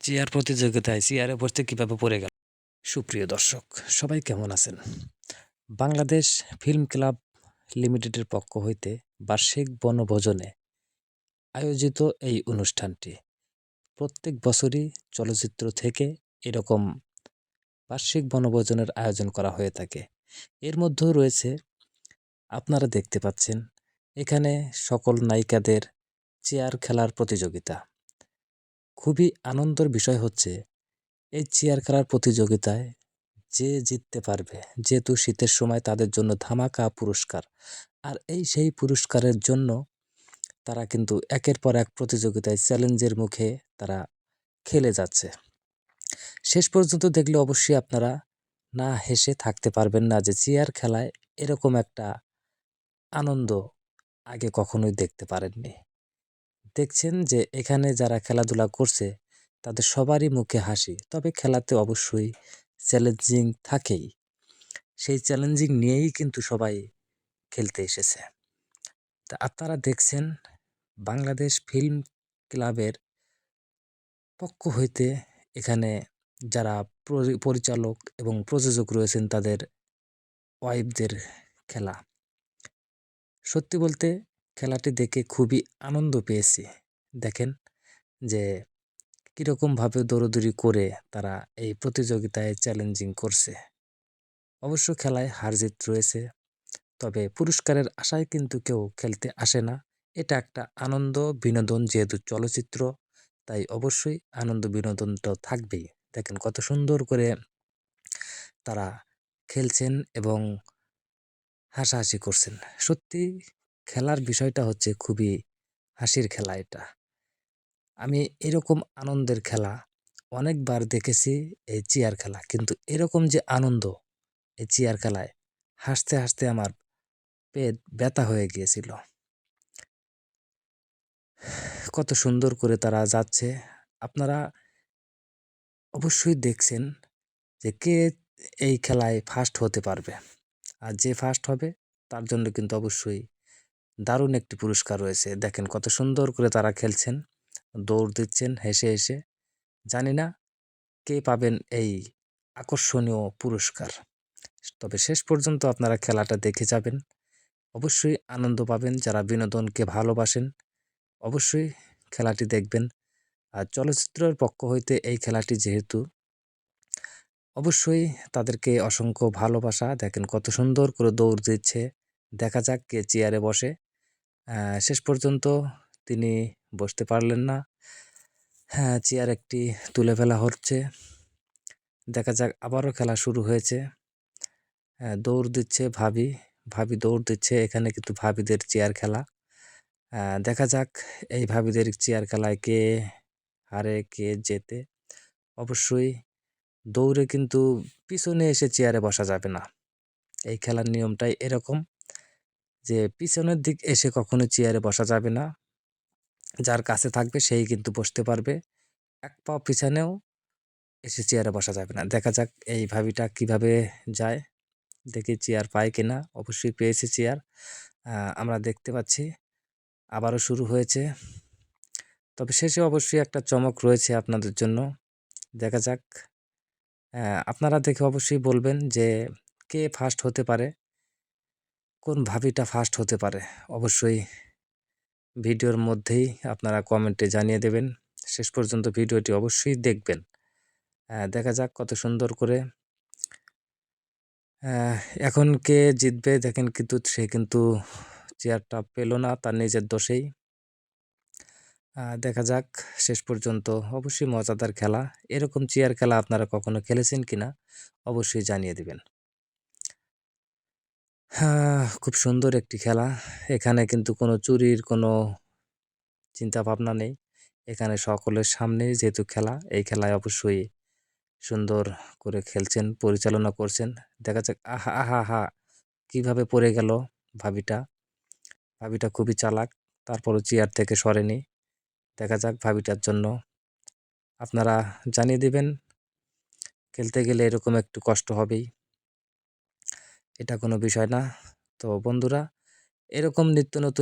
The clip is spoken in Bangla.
চেয়ার প্রতিযোগিতায় চেয়ারে বসতে কিভাবে পড়ে গেল। সুপ্রিয় দর্শক, সবাই কেমন আছেন? বাংলাদেশ ফিল্ম ক্লাব লিমিটেডের পক্ষ হইতে বার্ষিক বনভোজনে আয়োজিত এই অনুষ্ঠানটি প্রত্যেক বছরই চলচ্চিত্র থেকে এরকম বার্ষিক বনভোজনের আয়োজন করা হয়ে থাকে। এর মধ্যেও রয়েছে, আপনারা দেখতে পাচ্ছেন, এখানে সকল নায়িকাদের চেয়ার খেলার প্রতিযোগিতা। খুবই আনন্দের বিষয় হচ্ছে, এই চেয়ার খেলার প্রতিযোগিতায় যে জিততে পারবে, যেহেতু শীতের সময় তাদের জন্য ধামাকা পুরস্কার, আর সেই পুরস্কারের জন্য তারা কিন্তু একের পর এক প্রতিযোগিতায় চ্যালেঞ্জের মুখে তারা খেলে যাচ্ছে। শেষ পর্যন্ত দেখলে অবশ্যই আপনারা না হেসে থাকতে পারবেন না যে চেয়ার খেলায় এরকম একটা আনন্দ আগে কখনোই দেখতে পারেননি। দেখছেন যে এখানে যারা খেলাধুলা করছে তাদের সবারই মুখে হাসি, তবে খেলাতে অবশ্যই চ্যালেঞ্জিং থাকেই। সেই চ্যালেঞ্জিং নিয়েই কিন্তু সবাই খেলতে এসেছে। তা আপনারা দেখছেন, বাংলাদেশ ফিল্ম ক্লাবের পক্ষ হইতে এখানে যারা পরিচালক এবং প্রযোজক রয়েছেন তাদের ওয়াইফদের খেলা। সত্যি বলতে খেলাটি দেখে খুবই আনন্দ পেয়েছি। দেখেন যে কীরকমভাবে দৌড়দৌড়ি করে তারা এই প্রতিযোগিতায় চ্যালেঞ্জিং করছে। অবশ্য খেলায় হার জিত রয়েছে, তবে পুরস্কারের আশায় কিন্তু কেউ খেলতে আসে না। এটা একটা আনন্দ বিনোদন, যেহেতু চলচ্চিত্র, তাই অবশ্যই আনন্দ বিনোদনটাও থাকবেই। দেখেন কত সুন্দর করে তারা খেলছেন এবং হাসাহাসি করছেন। সত্যি খেলার বিষয়টা হচ্ছে খুবই হাসির খেলা। এটা আমি এরকম আনন্দের খেলা অনেকবার দেখেছি, এই চেয়ার খেলা, কিন্তু এরকম যে আনন্দ এই চেয়ার খেলায় হাসতে হাসতে আমার পেট ব্যথা হয়ে গিয়েছিল। কত সুন্দর করে তারা যাচ্ছে। আপনারা অবশ্যই দেখছেন যে কে এই খেলায় ফার্স্ট হতে পারবে, আর যে ফার্স্ট হবে তার জন্য কিন্তু অবশ্যই দারুণ একটি পুরস্কার রয়েছে। দেখেন কত সুন্দর করে তারা খেলছেন, দৌড় দিচ্ছেন হেসে হেসে। জানি না কে পাবেন এই আকর্ষণীয় পুরস্কার, তবে শেষ পর্যন্ত আপনারা খেলাটা দেখে যাবেন, অবশ্যই আনন্দ পাবেন। যারা বিনোদনকে ভালোবাসেন অবশ্যই খেলাটি দেখবেন। আর চলচ্চিত্রের পক্ষ হইতে এই খেলাটি যেহেতু, অবশ্যই তাদেরকে অসংখ্য ভালোবাসা। দেখেন কত সুন্দর করে দৌড় দিচ্ছে। দেখা যাক কে চেয়ারে বসে। শেষ পর্যন্ত তিনি বসতে পারলেন না। হ্যাঁ, চেয়ার একটি তুলে ফেলা হচ্ছে। দেখা যাক, আবারও খেলা শুরু হয়েছে। দৌড় দিচ্ছে ভাবি, ভাবি দৌড় দিচ্ছে। এখানে কিন্তু ভাবিদের চেয়ার খেলা। দেখা যাক এই ভাবিদের চেয়ার খেলায় কে হারে কে জেতে। অবশ্যই দৌড়ে কিন্তু পিছনে এসে চেয়ারে বসা যাবে না। এই খেলার নিয়মটাই এরকম যে পিছনের দিক এসে কখনো চেয়ারে বসা যাবে না। যার কাছে থাকবে সেই কিন্তু বসতে পারবে। এক পা পিছনেও এসে চেয়ারে বসা যাবে না। দেখা যাক এই ভাবিটা কিভাবে যায়, দেখি চেয়ার পায় কিনা। অবশ্যই পেয়েছে চেয়ার। আমরা দেখতে পাচ্ছি আবারও শুরু হয়েছে, তবে শেষে অবশ্যই একটা চমক রয়েছে আপনাদের জন্য। দেখা যাক, আপনারা দেখে অবশ্যই বলবেন যে কে ফার্স্ট হতে পারে, কোন ভাবিটা ফার্স্ট হতে পারে। অবশ্যই ভিডিওর মধ্যেই আপনারা কমেন্টে জানিয়ে দেবেন। শেষ পর্যন্ত ভিডিওটি অবশ্যই দেখবেন। দেখা যাক কত সুন্দর করে এখন কে জিতবে। দেখেন কিন্তু সে কিন্তু চেয়ারটা পেল না, তার নিজের দোষেই। দেখা যাক শেষ পর্যন্ত। অবশ্যই মজাদার খেলা। এরকম চেয়ার খেলা আপনারা কখনো খেলেছেন কিনা অবশ্যই জানিয়ে দিবেন। খুব সুন্দর একটি খেলা। এখানে কিন্তু কোনো চুরির কোনো চিন্তা ভাবনা নেই। এখানে সকলের সামনেই যেহেতু খেলা, এই খেলায় অবশ্যই সুন্দর করে খেলছেন, পরিচালনা করছেন। দেখা যাক, আহা আহা হা কিভাবে পড়ে গেল ভাবিটা। ভাবিটা খুবই চালাক, তারপরও চেয়ার থেকে সরেনি। দেখা যাক ভাবিটার জন্য আপনারা জানিয়ে দিবেন। খেলতে গেলে এরকম একটু কষ্ট হবেই, এটা কোনো বিষয় না। তো বন্ধুরা, এরকম নিত্য নতুন